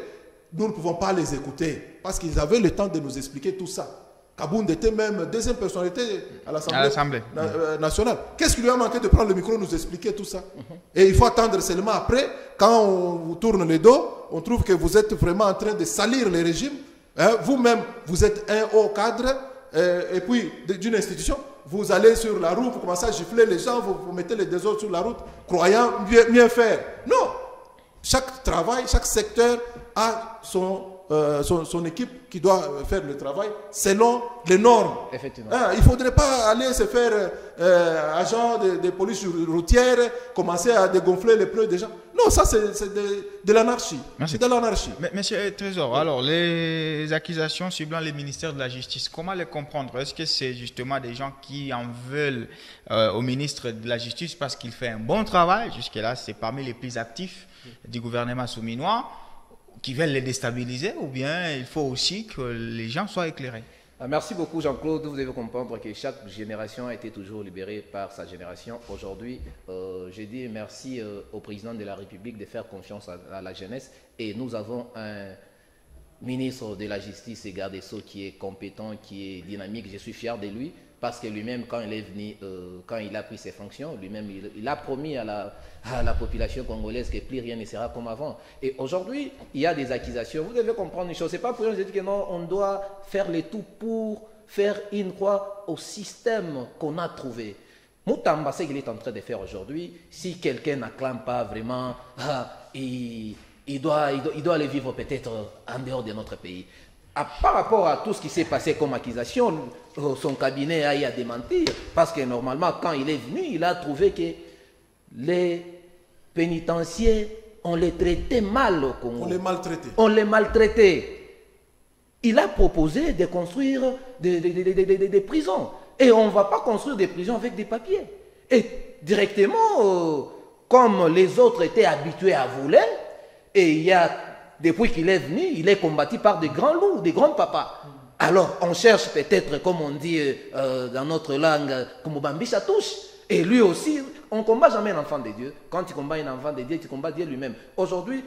nous ne pouvons pas les écouter. Parce qu'ils avaient le temps de nous expliquer tout ça. Kabound était même deuxième personnalité à l'Assemblée nationale. Qu'est-ce qui lui a manqué de prendre le micro et nous expliquer tout ça? Et il faut attendre seulement après, quand on vous tourne le dos, on trouve que vous êtes vraiment en train de salir les régimes. Vous-même, vous êtes un haut cadre, et puis d'une institution. Vous allez sur la route, vous commencez à gifler les gens, vous mettez les désordres sur la route, croyant mieux faire. Non! Chaque travail, chaque secteur a son équipe qui doit faire le travail selon les normes. Effectivement. Il ne faudrait pas aller se faire agent de police routière, commencer à dégonfler les pneus des gens. Non, ça c'est de l'anarchie. C'est de l'anarchie. Mais monsieur Trésor, alors les accusations ciblant les ministères de la Justice, comment les comprendre? Est-ce que c'est justement des gens qui en veulent au ministre de la Justice parce qu'il fait un bon travail? Jusque-là, c'est parmi les plus actifs du gouvernement souminois, qui veulent les déstabiliser, ou bien il faut aussi que les gens soient éclairés? Merci beaucoup Jean-Claude. Vous devez comprendre que chaque génération a été toujours libérée par sa génération. Aujourd'hui, je dis merci au président de la République de faire confiance à la jeunesse. Et nous avons un ministre de la Justice et garde des Sceaux qui est compétent, qui est dynamique. Je suis fier de lui parce que lui-même, quand il est venu, quand il a pris ses fonctions, lui-même, il a promis à la population congolaise que plus rien ne sera comme avant. Et aujourd'hui, il y a des accusations. Vous devez comprendre une chose. Ce n'est pas pour rien que je dis que non, on doit faire le tout pour faire une croix au système qu'on a trouvé. Moutamba, ce qu'il est en train de faire aujourd'hui, si quelqu'un n'acclame pas vraiment, il doit aller vivre peut-être en dehors de notre pays. Par rapport à tout ce qui s'est passé comme accusation, son cabinet a eu à démentir, parce que normalement, quand il est venu, il a trouvé que les pénitenciers, on les traitait mal au Congo. On les maltraitait. On les maltraitait. Il a proposé de construire des prisons. Et on ne va pas construire des prisons avec des papiers. Et directement, comme les autres étaient habitués à voler, et il y a, depuis qu'il est venu, il est combattu par des grands loups, des grands papas. Alors, on cherche peut-être, comme on dit dans notre langue, comme Bambisha touche. Et lui aussi, on ne combat jamais un enfant de Dieu. Quand tu combats un enfant de Dieu, tu combats Dieu lui-même. Aujourd'hui,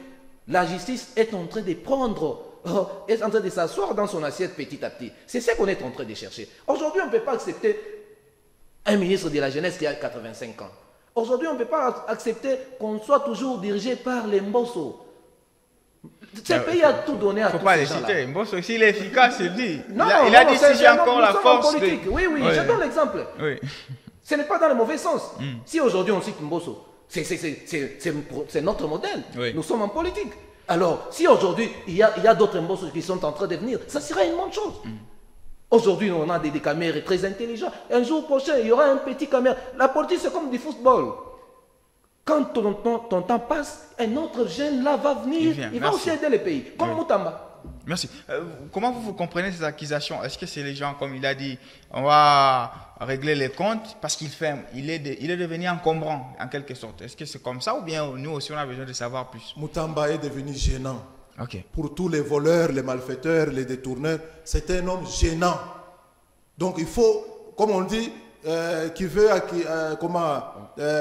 la justice est en train de prendre, est en train de s'asseoir dans son assiette petit à petit. C'est ce qu'on est en train de chercher. Aujourd'hui, on ne peut pas accepter un ministre de la jeunesse qui a 85 ans. Aujourd'hui, on ne peut pas accepter qu'on soit toujours dirigé par les Mbosso. Ce pays a tout donné à tous ces gens-là. Il ne faut pas les citer. Mbosso, s'il est efficace, il dit. Non, il a dit si j'ai encore la force. Oui, je donne l'exemple. Oui. Ce n'est pas dans le mauvais sens. Si aujourd'hui on cite Mbosso, c'est notre modèle. Oui. Nous sommes en politique. Alors, si aujourd'hui il y a d'autres Mbosso qui sont en train de venir, ça sera une bonne chose. Aujourd'hui, on a des caméras très intelligents. Un jour prochain, il y aura un petit caméra. La politique, c'est comme du football. Quand ton temps passe, un autre jeune là va venir, il va aussi aider le pays, comme Moutamba. Merci. Comment vous comprenez ces accusations? Est-ce que c'est les gens, comme il a dit, on va régler les comptes parce il est devenu encombrant en quelque sorte? Est-ce que c'est comme ça ou bien nous aussi on a besoin de savoir plus? Moutamba est devenu gênant. Okay. Pour tous les voleurs, les malfaiteurs, les détourneurs, c'est un homme gênant. Donc il faut, comme on dit, qui veut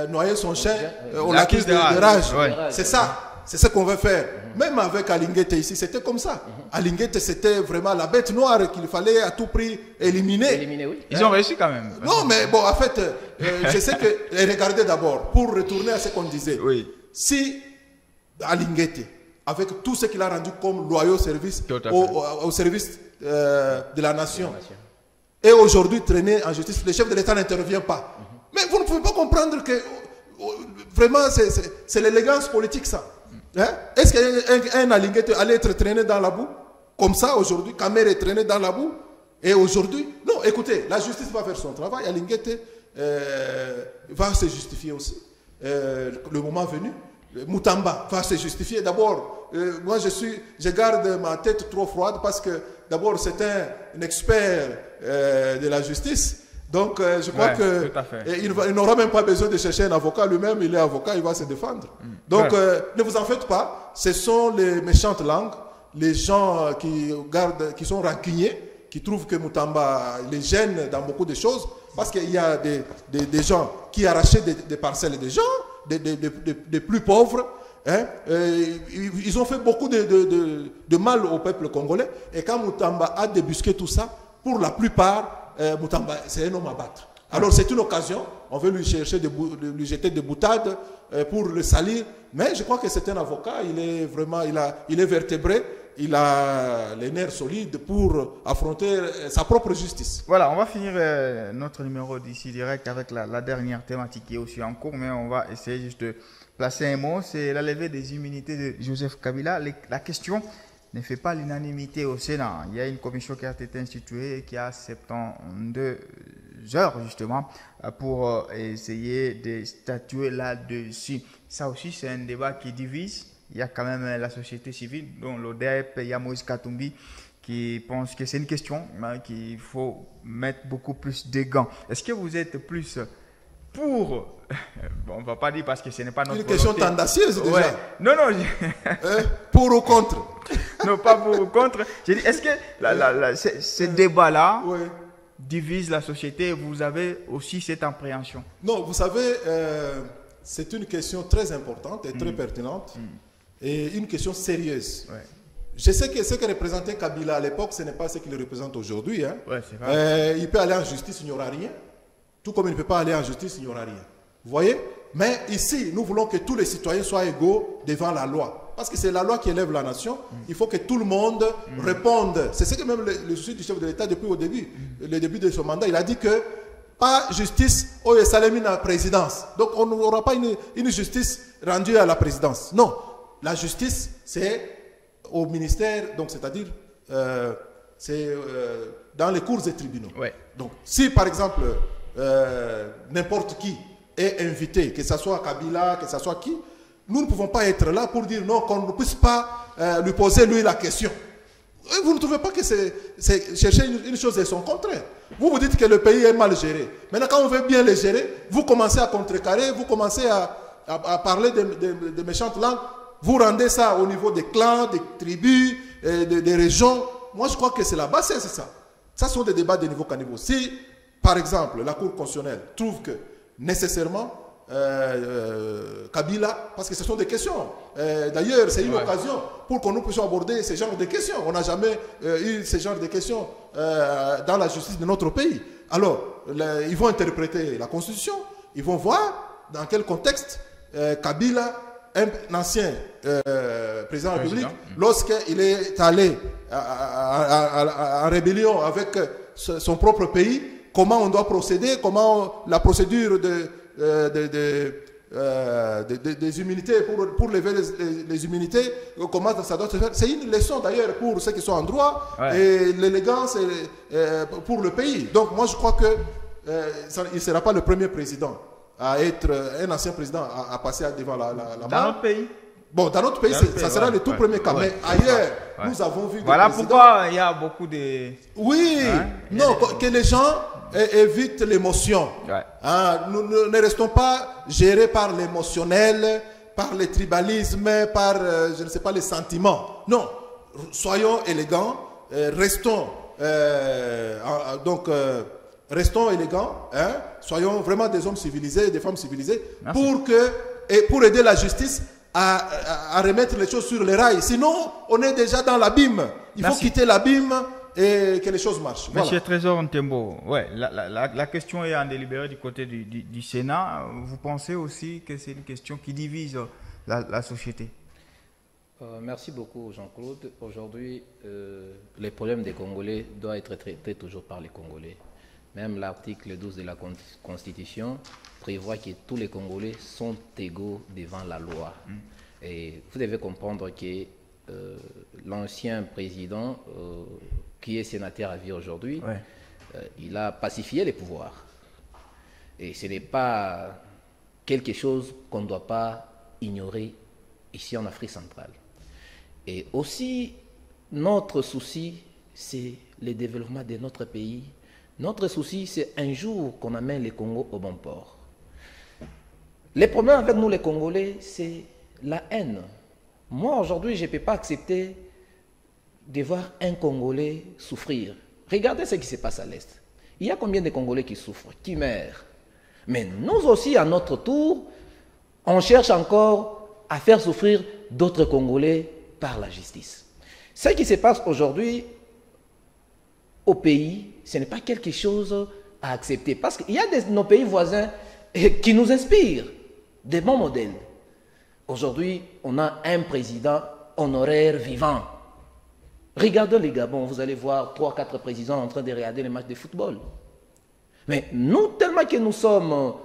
noyer son chien, on l'accuse de rage. Ouais. C'est ça. C'est ce qu'on veut faire. Même avec Alinguete ici, c'était comme ça. Alinguete, c'était vraiment la bête noire qu'il fallait à tout prix éliminer. Oui. Ils ont réussi quand même. Non, mais bon, en fait, je sais que... Regardez d'abord, pour retourner à ce qu'on disait. Oui. Si Alinguete avec tout ce qu'il a rendu comme loyaux service au service de la nation. Et aujourd'hui, traîné en justice, le chef de l'État n'intervient pas. Mais vous ne pouvez pas comprendre que vraiment, c'est l'élégance politique, ça. Hein? Est-ce qu'un Alinguete allait être traîné dans la boue? Comme ça, aujourd'hui, Kamer est traîné dans la boue. Et aujourd'hui, non, écoutez, la justice va faire son travail. Alinguete va se justifier aussi. Le moment venu. Moutamba va se justifier. D'abord, moi je garde ma tête trop froide parce que d'abord c'est un expert de la justice. Donc je crois qu'il n'aura même pas besoin de chercher un avocat. Lui-même, il est avocat, il va se défendre. Donc ne vous en faites pas. Ce sont les méchantes langues, les gens qui sont rancuniers, qui trouvent que Moutamba les gêne dans beaucoup de choses. Parce qu'il y a des gens qui arrachaient des parcelles des gens, des plus pauvres. Hein, ils ont fait beaucoup de mal au peuple congolais. Et quand Moutamba a débusqué tout ça, pour la plupart, Moutamba, c'est un homme à battre. Alors c'est une occasion, on veut lui chercher, lui jeter des boutades pour le salir. Mais je crois que c'est un avocat, il est vraiment, il est vertébré. Il a les nerfs solides pour affronter sa propre justice. Voilà, on va finir notre numéro d'ici direct avec la dernière thématique qui est aussi en cours, mais on va essayer juste de placer un mot. C'est la levée des immunités de Joseph Kabila. La question ne fait pas l'unanimité au Sénat. Il y a une commission qui a été instituée et qui a 72 heures justement pour essayer de statuer là-dessus. Ça aussi, c'est un débat qui divise. Il y a quand même la société civile, dont l'ODEP, il y a Moïse Katumbi, qui pense que c'est une question qu'il faut mettre beaucoup plus de gants. Est-ce que vous êtes plus pour... Bon, on ne va pas dire parce que ce n'est pas notre une question tendacieuse déjà. Ouais. Non. Pour ou contre? Non, pas pour ou contre. J'ai dit, est-ce que ce débat-là divise la société et vous avez aussi cette appréhension? Non, vous savez, c'est une question très importante et très pertinente. Et une question sérieuse. Ouais. Je sais que ce que représentait Kabila à l'époque, ce n'est pas ce qu'il représente aujourd'hui. Hein. Ouais, c'est vrai. Il peut aller en justice, il n'y aura rien. Tout comme il ne peut pas aller en justice, il n'y aura rien. Vous voyez? Mais ici, nous voulons que tous les citoyens soient égaux devant la loi. Parce que c'est la loi qui élève la nation. Il faut que tout le monde réponde. C'est ce que même le souci du chef de l'État depuis le début de son mandat, il a dit que pas justice au Salamina présidence. Donc on n'aura pas une justice rendue à la présidence. Non. La justice, c'est au ministère, donc c'est-à-dire c'est dans les cours et tribunaux. Ouais. Donc, si par exemple n'importe qui est invité, que ce soit Kabila, que ce soit qui, nous ne pouvons pas être là pour dire non, qu'on ne puisse pas lui poser lui la question. Et vous ne trouvez pas que c'est chercher une chose et son contraire? Vous dites que le pays est mal géré. Maintenant, quand on veut bien le gérer, vous commencez à contrecarrer, vous commencez à parler de méchantes langues. Vous rendez ça au niveau des clans, des tribus, des régions. Moi, je crois que c'est la bassesse, c'est ça. Ça sont des débats de niveau qu'à niveau. Si, par exemple, la Cour constitutionnelle trouve que nécessairement Kabila, parce que ce sont des questions. D'ailleurs, c'est une occasion pour que nous puissions aborder ce genre de questions. On n'a jamais eu ce genre de questions dans la justice de notre pays. Alors, ils vont interpréter la Constitution, ils vont voir dans quel contexte Kabila, un ancien président de la République, lorsqu'il est allé en rébellion avec son propre pays, comment on doit procéder, comment la procédure des immunités, pour lever les immunités, comment ça doit se faire. C'est une leçon d'ailleurs pour ceux qui sont en droit, et l'élégance pour le pays. Donc moi je crois que il ne sera pas le premier président à être un ancien président à passer devant la dans notre pays. Bon, dans notre pays, ça sera le tout premier cas. Mais ailleurs, nous avons vu... Voilà pourquoi il y a beaucoup de... Oui, que les gens évitent l'émotion. Nous ne restons pas gérés par l'émotionnel, par le tribalisme, par, je ne sais pas, les sentiments. Non, soyons élégants, restons restons élégants, soyons vraiment des hommes civilisés, des femmes civilisées, pour aider la justice à remettre les choses sur les rails. Sinon, on est déjà dans l'abîme. Il faut quitter l'abîme et que les choses marchent. Monsieur Trésor Ntembo, la question est en délibéré du côté du Sénat. Vous pensez aussi que c'est une question qui divise la société? Merci beaucoup Jean-Claude. Aujourd'hui, les problèmes des Congolais doivent être traités toujours par les Congolais. Même l'article 12 de la Constitution prévoit que tous les Congolais sont égaux devant la loi. Et vous devez comprendre que l'ancien président, qui est sénateur à vie aujourd'hui, il a pacifié les pouvoirs. Et ce n'est pas quelque chose qu'on ne doit pas ignorer ici en Afrique centrale. Et aussi, notre souci, c'est le développement de notre pays. Notre souci, c'est un jour qu'on amène les Congos au bon port. Les problèmes avec nous, les Congolais, c'est la haine. Moi, aujourd'hui, je ne peux pas accepter de voir un Congolais souffrir. Regardez ce qui se passe à l'Est. Il y a combien de Congolais qui souffrent, qui meurent? Mais nous aussi, à notre tour, on cherche encore à faire souffrir d'autres Congolais par la justice. Ce qui se passe aujourd'hui au pays, ce n'est pas quelque chose à accepter. Parce qu'il y a nos pays voisins qui nous inspirent des bons modèles. Aujourd'hui, on a un président honoraire vivant. Regardez les Gabon, vous allez voir 3-4 présidents en train de regarder les matchs de football. Mais nous, tellement que nous sommes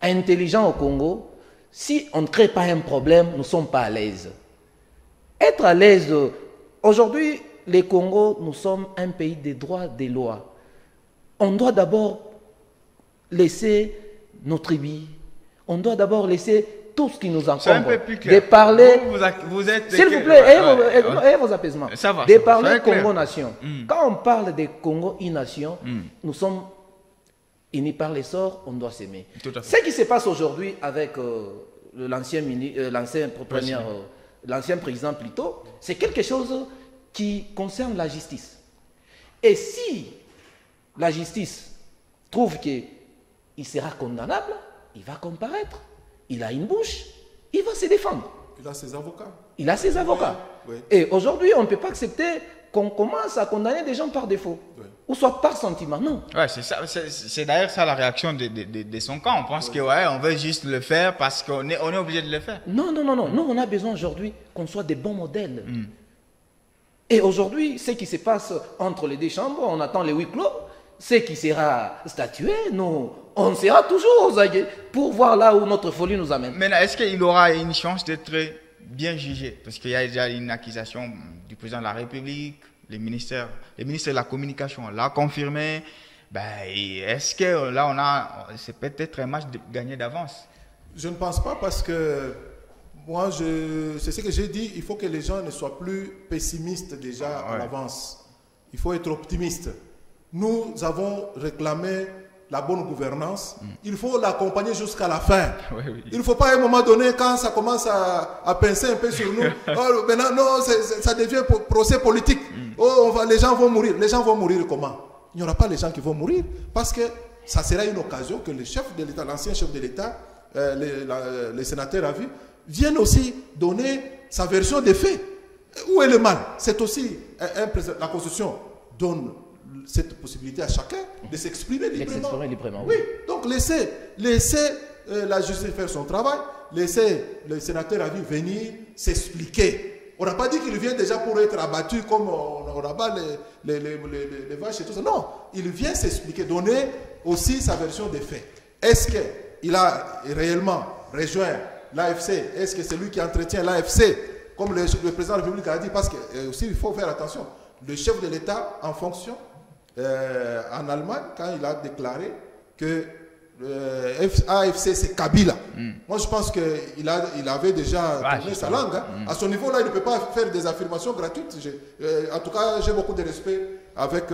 intelligents au Congo, si on ne crée pas un problème, nous ne sommes pas à l'aise. Être à l'aise, aujourd'hui, les Congos, nous sommes un pays des droits, des lois. On doit d'abord laisser nos tribus, on doit d'abord laisser tout ce qui nous encombre. C'est un peu plus clair. De parler, vous êtes s'il vous plaît, ayez vos apaisements. Ça va, de ça va, parler Congo-Nation. Quand on parle de Congo-I-Nation, nous sommes unis par les sorts, on doit s'aimer. Ce qui se passe aujourd'hui avec l'ancien président plutôt, c'est quelque chose qui concerne la justice. Et si la justice trouve qu'il sera condamnable, il va comparaître. Il a une bouche, il va se défendre. Il a ses avocats. Il a ses avocats. Oui. Et aujourd'hui, on ne peut pas accepter qu'on commence à condamner des gens par défaut. Oui. Ou soit par sentiment, non. Ouais, c'est d'ailleurs ça la réaction de son camp. On pense que on veut juste le faire parce qu'on est obligé de le faire. Non. Nous, on a besoin aujourd'hui qu'on soit des bons modèles. Et aujourd'hui, ce qui se passe entre les deux chambres, on attend les huis clos. Ce qui sera statué, nous, on sera toujours aux aguets pour voir là où notre folie nous amène. Maintenant, est-ce qu'il aura une chance d'être bien jugé? Parce qu'il y a déjà une accusation du président de la République, le ministre de la Communication l'a confirmé. Est-ce que là, c'est peut-être un match gagné d'avance? Je ne pense pas parce que moi, c'est ce que j'ai dit, il faut que les gens ne soient plus pessimistes déjà à l'avance. Il faut être optimiste. Nous avons réclamé la bonne gouvernance. Il faut l'accompagner jusqu'à la fin. Il ne faut pas à un moment donné, quand ça commence à pincer un peu sur nous, maintenant, non, ça devient procès politique. Les gens vont mourir. Les gens vont mourir comment? Il n'y aura pas les gens qui vont mourir parce que ça sera une occasion que le chef de l'État, l'ancien chef de l'État, les sénateurs à vie, viennent aussi donner sa version des faits. Où est le mal? C'est aussi la Constitution donne cette possibilité à chacun de s'exprimer librement. Oui, donc laissez la justice faire son travail, laissez le sénateur à vie venir s'expliquer. On n'a pas dit qu'il vient déjà pour être abattu comme on abat les vaches et tout ça. Non, il vient s'expliquer, donner aussi sa version des faits. Est-ce qu'il a réellement rejoint l'AFC? Est-ce que c'est lui qui entretient l'AFC? Comme le président de la République a dit, parce que aussi il faut faire attention. Le chef de l'État en fonction, en Allemagne, quand il a déclaré que AFC c'est Kabila. Moi je pense qu'il avait déjà tourné sa langue. À ce niveau-là, il ne peut pas faire des affirmations gratuites. En tout cas, j'ai beaucoup de respect avec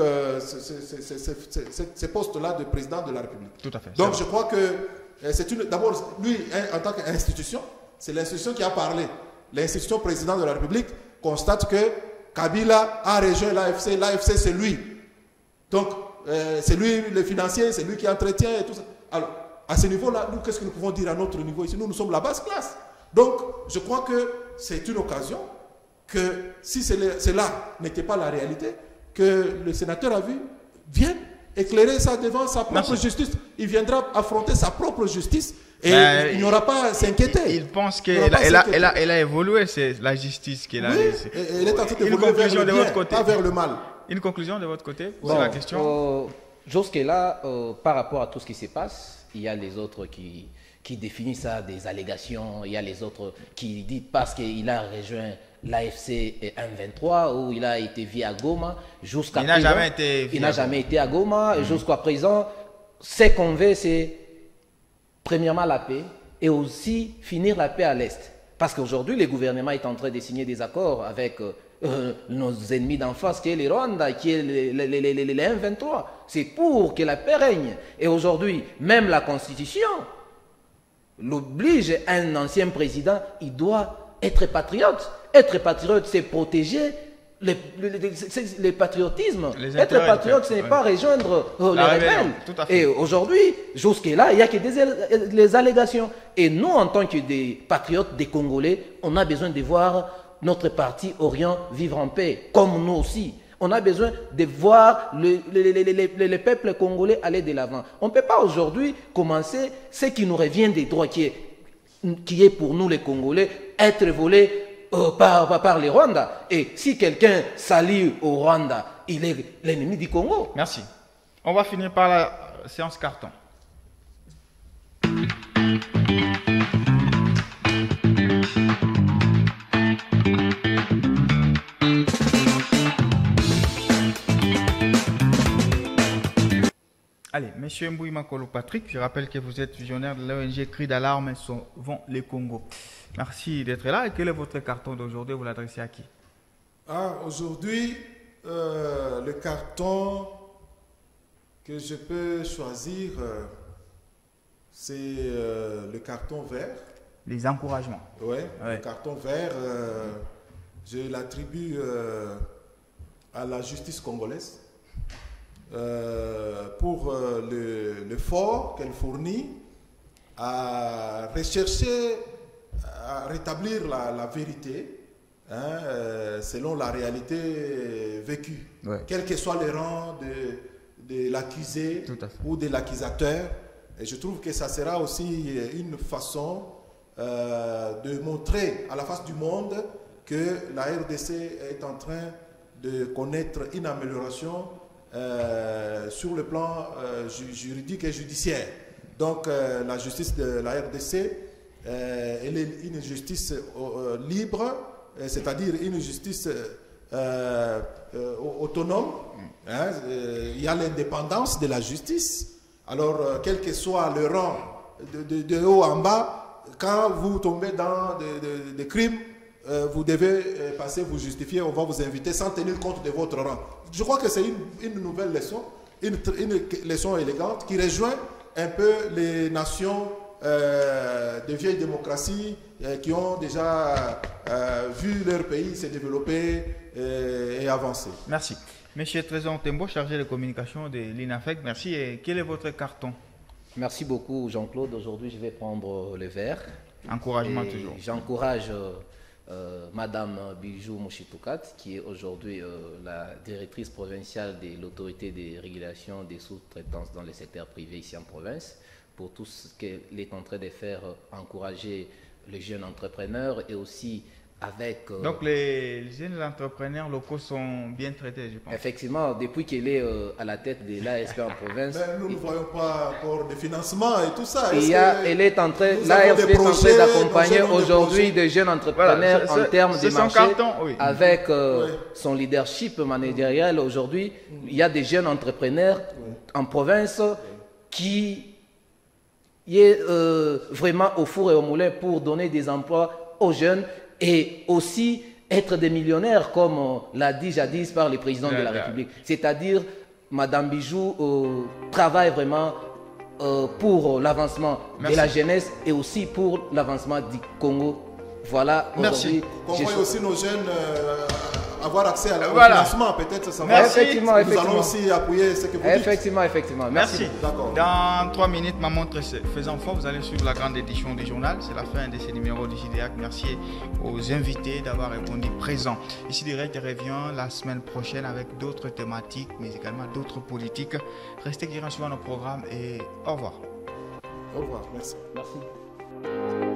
ces postes-là de président de la République. Tout à fait. Donc je crois que d'abord, lui, en tant qu'institution, c'est l'institution qui a parlé. L'institution président de la République constate que Kabila a rejoint l'AFC. L'AFC c'est lui. Donc, c'est lui le financier, c'est lui qui entretient et tout ça. Alors, à ce niveau-là, nous, qu'est-ce que nous pouvons dire à notre niveau ici? Nous sommes la basse classe. Donc, je crois que c'est une occasion que, si cela n'était pas la réalité, que le sénateur a vu vienne éclairer ça devant sa propre justice. Il viendra affronter sa propre justice et il n'aura pas à s'inquiéter. Il pense qu'elle a évolué, c'est la justice qu'il a laissée. Elle est en train d'évoluer vers le bien, pas vers le mal. Une conclusion de votre côté pour la question? Jusque-là, par rapport à tout ce qui se passe, il y a les autres qui définissent ça des allégations, il y a les autres qui disent parce qu'il a rejoint l'AFC M23 où il a été vu à Goma jusqu'à présent. Il n'a jamais été à Goma. Jusqu'à présent, ce qu'on veut, c'est premièrement la paix et aussi finir la paix à l'Est. Parce qu'aujourd'hui, le gouvernement est en train de signer des accords avec nos ennemis d'en face, qui est les Rwanda, qui est les M23. C'est pour que la paix règne. Et aujourd'hui, même la Constitution l'oblige, un ancien président, il doit être patriote. Être patriote, c'est protéger le patriotisme. Être patriote, ce n'est pas rejoindre les rebelles. Et aujourd'hui, jusque-là, il n'y a que des allégations. Et nous, en tant que des patriotes, des Congolais, on a besoin de voir notre parti Orient vivre en paix, comme nous aussi. On a besoin de voir le peuple congolais aller de l'avant. On ne peut pas aujourd'hui commencer ce qui nous revient des droits, qui est pour nous les Congolais, être volé par les Rwandais. Et si quelqu'un s'allie au Rwanda, il est l'ennemi du Congo. Merci. On va finir par la séance carton. Allez, Monsieur Mbouy Makolo Patrick, je rappelle que vous êtes visionnaire de l'ONG Cri d'alarme Sauvons les Congo. Merci d'être là. Et quel est votre carton d'aujourd'hui? Vous l'adressez à qui? Aujourd'hui, le carton que je peux choisir, c'est le carton vert. Les encouragements. Ouais. Le carton vert, je l'attribue à la justice congolaise. Pour l'effort qu'elle fournit à rechercher, à rétablir la vérité selon la réalité vécue, quel que soit le rang de l'accusé ou de l'accusateur. Et je trouve que ça sera aussi une façon de montrer à la face du monde que la RDC est en train de connaître une amélioration sur le plan juridique et judiciaire. Donc la justice de la RDC, elle est une justice libre, c'est-à-dire une justice autonome. Il y a l'indépendance de la justice. Alors, quel que soit le rang de haut en bas, quand vous tombez dans des crimes, vous devez passer, vous justifier, on va vous inviter sans tenir compte de votre rang. Je crois que c'est une nouvelle leçon, une leçon élégante qui rejoint un peu les nations de vieilles démocraties qui ont déjà vu leur pays se développer et avancer. Merci. Monsieur Trésor Tembo, chargé de communication de l'INAFEC, merci. Et quel est votre carton? Merci beaucoup Jean-Claude. Aujourd'hui, je vais prendre le vert. Encouragement toujours. J'encourage Madame Bijou Mouchitoukat, qui est aujourd'hui la directrice provinciale de l'autorité de régulation des sous-traitances dans le secteur privé ici en province, pour tout ce qu'elle est en train de faire, encourager les jeunes entrepreneurs et aussi avec... Donc les jeunes entrepreneurs locaux sont bien traités, je pense. Effectivement, depuis qu'elle est à la tête de l'ASP en province... Mais nous ne voyons pas encore de financement et tout ça. Elle est en train, l'ASP est en train d'accompagner aujourd'hui des jeunes entrepreneurs en termes de marché. Avec son leadership managérial aujourd'hui, il y a des jeunes entrepreneurs en province qui est vraiment au four et au moulin pour donner des emplois aux jeunes et aussi être des millionnaires, comme l'a dit jadis par le président de la République. C'est-à-dire, Madame Bijou travaille vraiment pour l'avancement de la jeunesse et aussi pour l'avancement du Congo. Voilà. Merci. Qu'on voit aussi nos jeunes avoir accès au Voilà. financement, peut-être ça va. Merci. Effectivement, Nous effectivement. allons aussi appuyer ce que vous dites. Effectivement. Merci. D'accord. Dans 3 minutes, ma montre faisant fort, vous allez suivre la grande édition du journal. C'est la fin de ce numéro du JDAC. Merci aux invités d'avoir répondu présent. Ici Direct revient la semaine prochaine avec d'autres thématiques, mais également d'autres politiques. Restez qui sur nos programmes et au revoir. Au revoir. Merci. Merci.